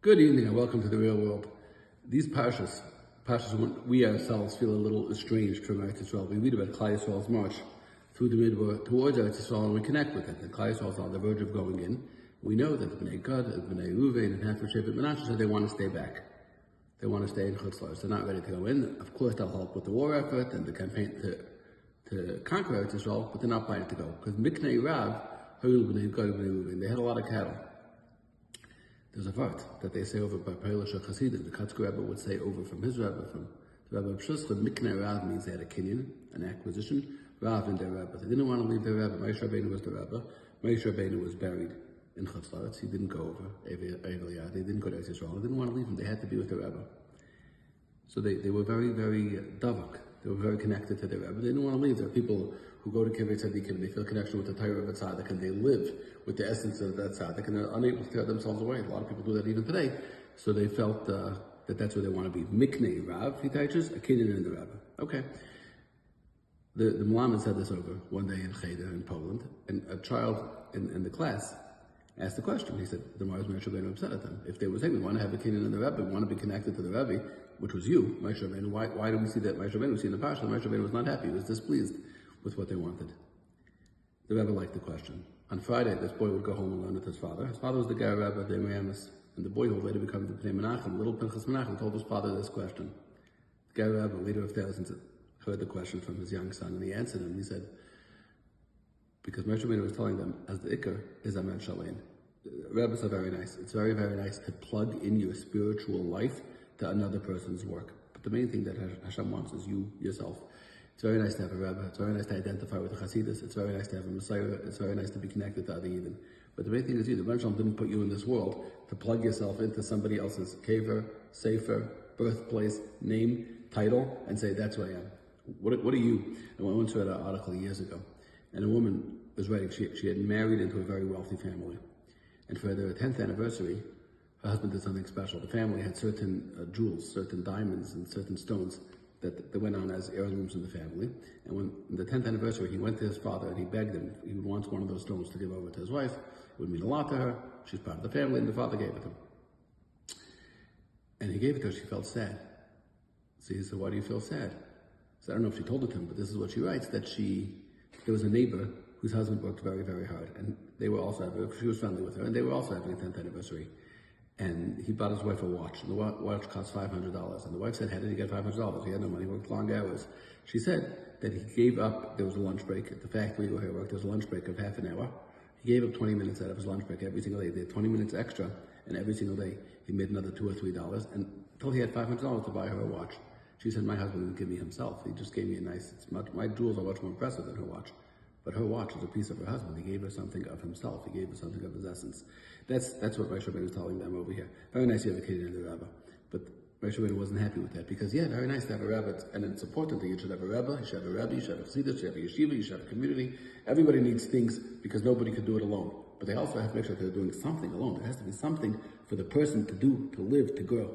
Good evening and welcome to the real world. These parshas when we ourselves feel a little estranged from Eretz Yisrael. We read about Klal Yisrael's march through the Midbar towards Eretz Yisrael and we connect with it. And Klal Yisrael is on the verge of going in. We know that the Bnei Gad, the Bnei Ruvain, and half of Shephet Menashe said they want to stay back. They want to stay in Chutz La'aretz. They're not ready to go in. Of course, they'll help with the war effort and the campaign to conquer Eretz Yisrael, but they're not planning to go because Miknei Rav, Bnei Gad, Bnei Ruvain, they had a lot of cattle. There's a vart that they say over by Polish Hasidim. The Kotzker Rebbe would say over from his Rebbe, from the Rebbe of Sruly, Miknei Rav means they had a kinyan, an acquisition. Rav in their Rebbe. They didn't want to leave their Rebbe. Moshe Rabbeinu was the Rebbe. Moshe Rabbeinu was buried in Chutz La'aretz. He didn't go over Eivei Yad. They didn't go to Eretz Yisrael. They didn't want to leave him. They had to be with their Rebbe. So they were very, very davak. They were very connected to their Rebbe. They didn't want to leave. There are people who go to Kibbutz Tzaddikim, they feel connection with the Torah of a tzaddik, and they live with the essence of that tzaddik, and they're unable to tear themselves away. A lot of people do that even today. So they felt that that's where they want to be. Miknei Rav, he teaches, a kinyan in the Rebbe. Okay. The Melamed said this over one day in Cheder in Poland, and a child in the class asked the question. He said, the Mars Moshe Rabbeinu upset at them. If they were saying, we want to have a kinyan in the Rebbe, we want to be connected to the Rebbe, which was you, Moshe Rabbeinu, why do we see that Moshe Rabbeinu? We see in the Parsha, Moshe Rabbeinu was not happy, he was displeased with what they wanted. The Rebbe liked the question. On Friday, this boy would go home and learn with his father. His father was the Ger Rebbe, the Amos, and the boy who would later become the Bnei Menachem, little Pinchas Menachem, told his father this question. The Ger Rebbe, leader of thousands, heard the question from his young son, and he answered him. He said, because Moshe Rabbeinu was telling them, as the Iker is Amen Shalem. Rebbes are very nice. It's very, very nice to plug in your spiritual life to another person's work. But the main thing that Hashem wants is you, yourself. It's very nice to have a Rebbe. It's very nice to identify with the Hasidus. It's very nice to have a Messiah. It's very nice to be connected to other Yidden. But the main thing is you. The Rebbe didn't put you in this world to plug yourself into somebody else's kever, sefer, birthplace, name, title, and say, that's who I am. What are you? And I once read an article years ago, and a woman was writing, she had married into a very wealthy family. And for their 10th anniversary, her husband did something special. The family had certain jewels, certain diamonds, and certain stones that went on as heirlooms in the family. And when the 10th anniversary, he went to his father and he begged him, he wants one of those stones to give over to his wife. It would mean a lot to her. She's part of the family, and the father gave it to him. And he gave it to her, she felt sad. So he said, why do you feel sad? So I don't know if she told it to him, but this is what she writes, that there was a neighbor whose husband worked very, very hard. And they were also she was friendly with her, and they were also having a 10th anniversary. And he bought his wife a watch, and the watch cost $500. And the wife said, how did he get $500? He had no money, he worked long hours. She said that he gave up, there was a lunch break at the factory where he worked, there was a lunch break of half an hour. He gave up 20 minutes out of his lunch break every single day. They had 20 minutes extra, and every single day he made another $2 or $3, and until he had $500 to buy her a watch. She said, my husband didn't give me himself. He just gave me my jewels are much more impressive than her watch. But her watch is a piece of her husband. He gave her something of himself. He gave her something of his essence. That's what Moshe Rabbeinu is telling them over here. Very nice you have a kinyan in the Rebbe. But Moshe Rabbeinu wasn't happy with that because, yeah, very nice to have a Rebbe. And it's important that you should have a Rebbe, you should have a Rebbe, you should have a Chassidus, you should have a Yeshiva, you should have a community. Everybody needs things because nobody could do it alone. But they also have to make sure they're doing something alone. There has to be something for the person to do, to live, to grow.